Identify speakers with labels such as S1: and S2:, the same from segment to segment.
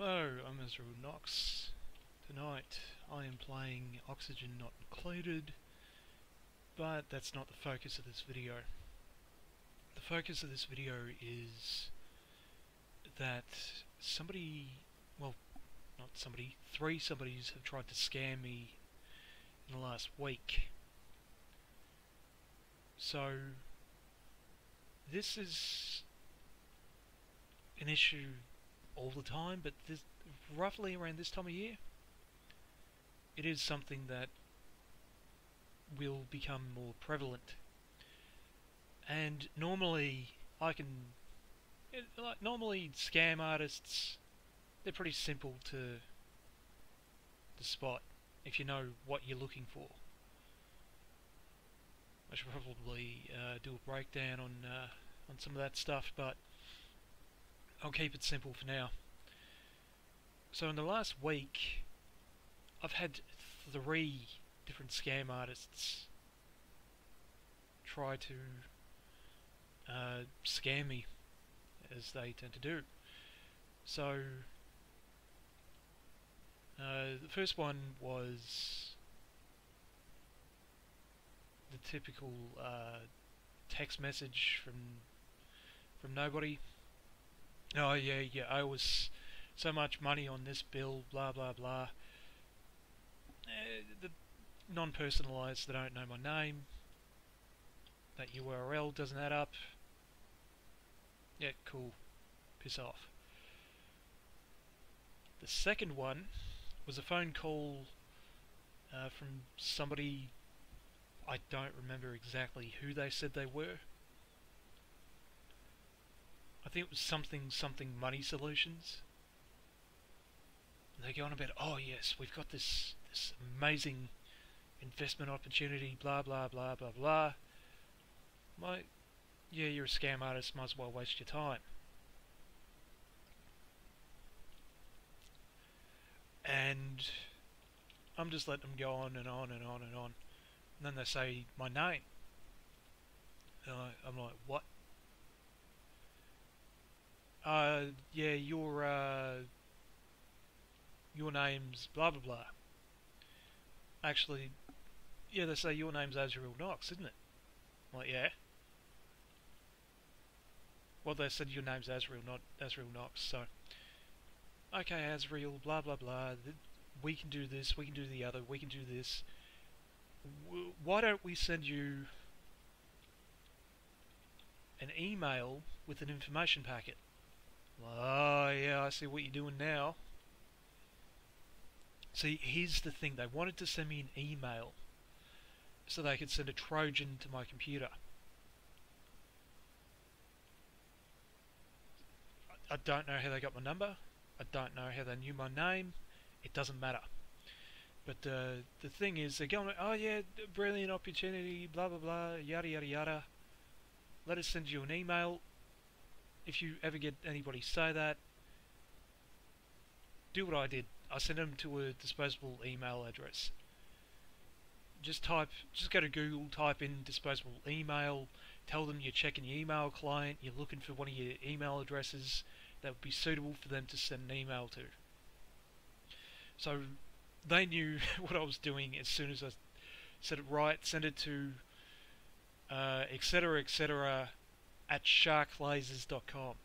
S1: Hello, I'm Ezreal Nox. Tonight I am playing Oxygen Not Included, but that's not the focus of this video. The focus of this video is that three somebodies have tried to scam me in the last week. So, this is an issue all the time, but roughly around this time of year, it is something that will become more prevalent. And normally, normally scam artists, they're pretty simple to spot if you know what you're looking for. I should probably do a breakdown on some of that stuff, but I'll keep it simple for now. So in the last week, I've had 3 different scam artists try to scam me, as they tend to do. So the first one was the typical text message from nobody. Oh yeah, I owe us so much money on this bill, blah blah blah. The non-personalised, they don't know my name. That URL doesn't add up. Yeah, cool. Piss off. The second one was a phone call from somebody. I don't remember exactly who they said they were. I think it was something money solutions. And they go on about, oh yes, we've got this amazing investment opportunity, blah blah blah blah blah. Yeah, you're a scam artist, might as well waste your time. And I'm just letting them go on and on and on and on. And then they say my name. And I'm like, what? Yeah, your name's blah blah blah. Actually, yeah, they say your name's Ezreal Nox, isn't it? I'm like, yeah. Well, they said your name's Ezreal, not Ezreal Nox, so... Okay, Ezreal, blah blah blah, we can do this, we can do the other, we can do this. Why don't we send you an email with an information packet? Oh yeah, I see what you're doing now. See, here's the thing, they wanted to send me an email so they could send a Trojan to my computer. I don't know how they got my number, I don't know how they knew my name, it doesn't matter. But the thing is, they're going, oh yeah, brilliant opportunity, blah blah blah, yada yada yada. Let us send you an email. If you ever get anybody say that, do what I did. I sent them to a disposable email address. Just go to Google, type in disposable email, tell them you're checking your email client, you're looking for one of your email addresses that would be suitable for them to send an email to. So they knew what I was doing as soon as I said it right. Send it to etc at sharklasers.com.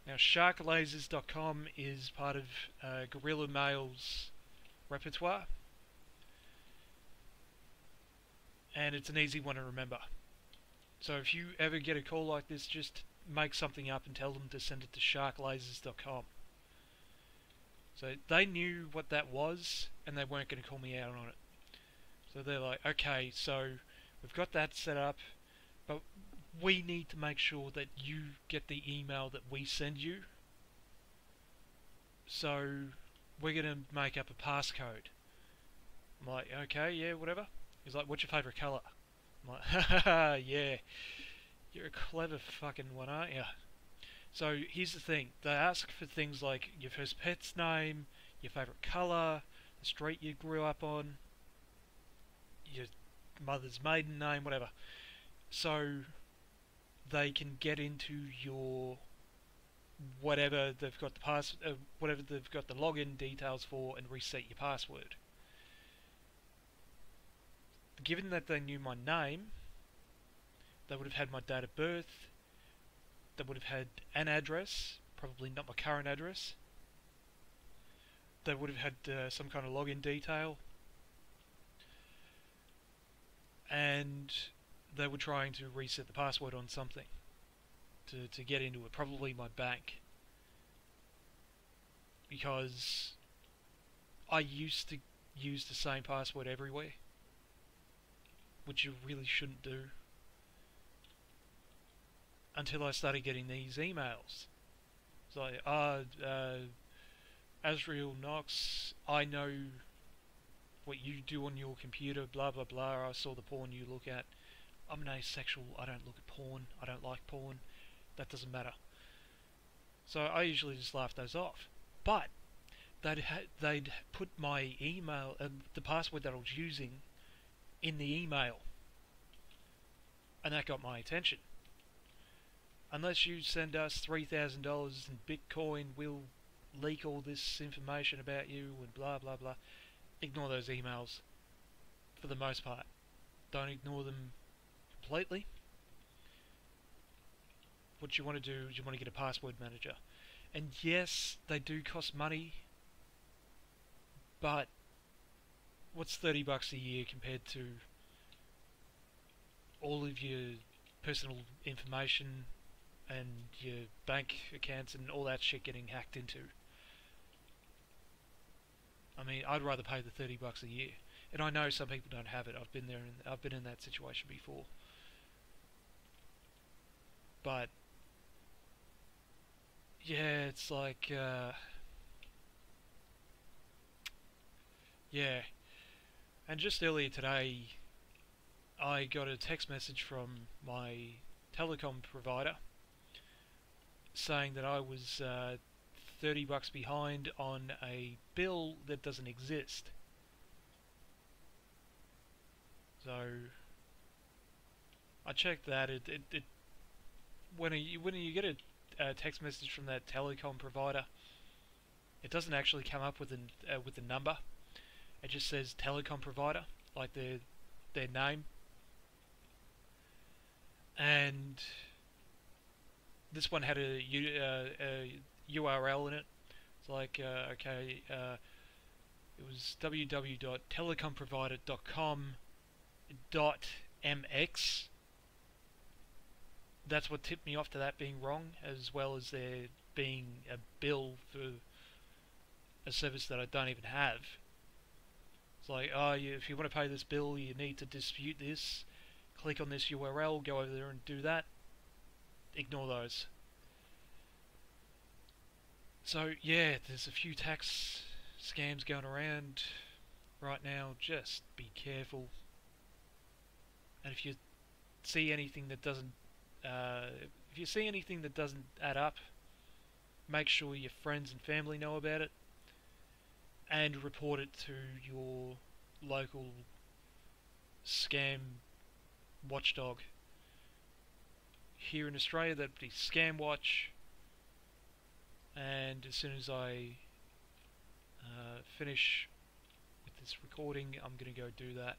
S1: Now sharklasers.com is part of Guerrilla Mail's repertoire, and it's an easy one to remember. So if you ever get a call like this, just make something up and tell them to send it to sharklasers.com. So they knew what that was, and they weren't going to call me out on it. So they're like, okay, so we've got that set up, but we need to make sure that you get the email that we send you. So we're going to make up a passcode. I'm like, okay, yeah, whatever. He's like, what's your favourite colour? I'm like, haha, yeah, you're a clever fucking one, aren't you? So here's the thing, they ask for things like your first pet's name, your favourite colour, the street you grew up on, your mother's maiden name, whatever. So they can get into your whatever they've got whatever they've got the login details for, and reset your password. Given that they knew my name, they would have had my date of birth, they would have had an address, probably not my current address, they would have had some kind of login detail, and they were trying to reset the password on something to get into it, probably my bank, because I used to use the same password everywhere, which you really shouldn't do, until I started getting these emails. It's like, Azrael Knox, I know what you do on your computer, blah blah blah, I saw the porn you look at. I'm an asexual, I don't look at porn, I don't like porn, that doesn't matter. So I usually just laugh those off. But they'd put my email, the password that I was using, in the email, and that got my attention. Unless you send us $3,000 in Bitcoin, we'll leak all this information about you and blah blah blah. Ignore those emails for the most part. Don't ignore them completely. What you want to do is you want to get a password manager. And yes, they do cost money, but what's $30 a year compared to all of your personal information and your bank accounts and all that shit getting hacked into? I mean, I'd rather pay the $30 a year. And I know some people don't have it. I've been there, and I've been in that situation before. But yeah, it's like yeah. And just earlier today, I got a text message from my telecom provider saying that I was $30 behind on a bill that doesn't exist. So I checked that. When you get a text message from that telecom provider, it doesn't actually come up with a number. It just says telecom provider, like their name. And this one had a URL in it. It's like, okay, it was www.telecomprovider.com.mx. That's what tipped me off to that being wrong, as well as there being a bill for a service that I don't even have. It's like, oh, if you want to pay this bill, you need to dispute this. Click on this URL, go over there and do that. Ignore those. So yeah, there's a few tax scams going around right now. Just be careful. And if you see anything that doesn't add up, make sure your friends and family know about it, and report it to your local scam watchdog. Here in Australia, that'd be Scamwatch. And as soon as I finish with this recording, I'm going to go do that.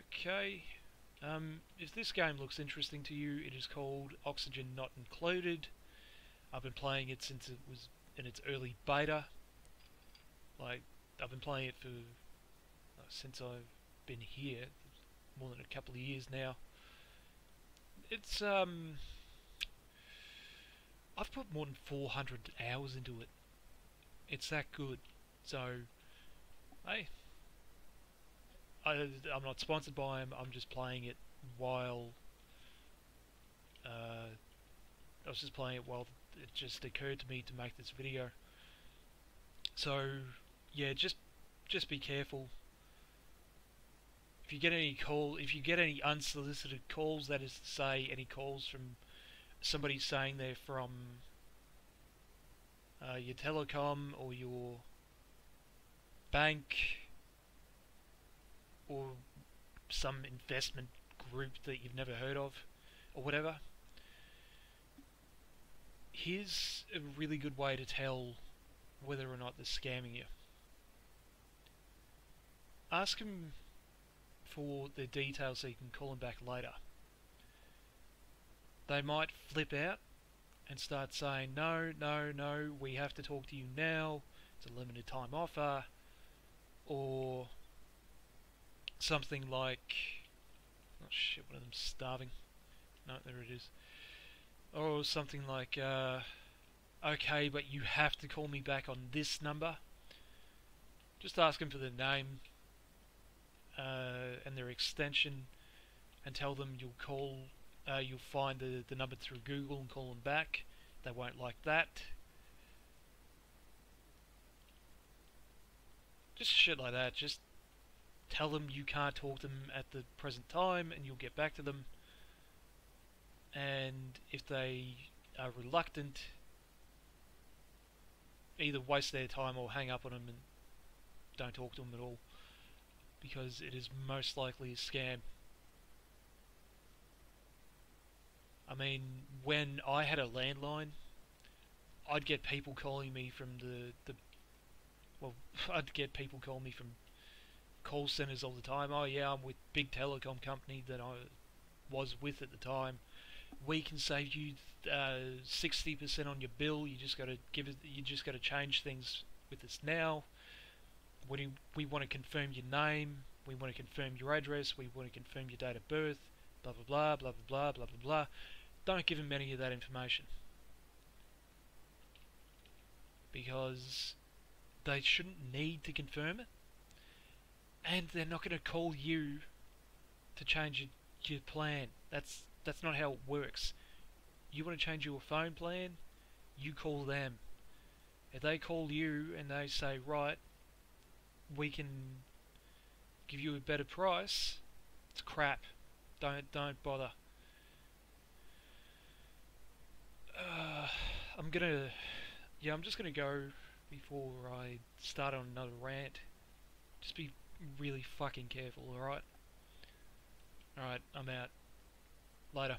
S1: Okay. If this game looks interesting to you, it is called Oxygen Not Included. I've been playing it since it was in its early beta. Like, I've been playing it for since I've been here, more than a couple of years now. It's I've put more than 400 hours into it. It's that good. So, hey, I'm not sponsored by them. I'm just playing it while I was just playing it while it just occurred to me to make this video. So, yeah, just be careful. If you get any unsolicited calls, that is to say, any calls from somebody saying they're from your telecom or your bank or some investment group that you've never heard of or whatever, here's a really good way to tell whether or not they're scamming you. Ask them for their details so you can call them back later. They might flip out and start saying, no, no, no, we have to talk to you now, it's a limited time offer, or something like, oh shit, one of them's starving. No, there it is. Or something like, okay, but you have to call me back on this number. Just ask them for their name and their extension, and tell them you'll find the number through Google and call them back. They won't like that. Just shit like that. Just tell them you can't talk to them at the present time and you'll get back to them. And if they are reluctant, either waste their time or hang up on them and don't talk to them at all, because it is most likely a scam. I mean, when I had a landline, I'd get people calling me from I'd get people calling me from call centers all the time. Oh yeah, I'm with big telecom company that I was with at the time. We can save you 60% on your bill. You just got to You just got to change things with us now. We want to confirm your name. We want to confirm your address. We want to confirm your date of birth. Blah blah blah blah blah blah blah blah blah. Don't give them any of that information, because they shouldn't need to confirm it, and they're not going to call you to change your plan. That's not how it works. You want to change your phone plan, you call them. If they call you and they say, right, we can give you a better price, it's crap. Don't bother. I'm just gonna go before I start on another rant. Just be really fucking careful, alright? Alright, I'm out. Later.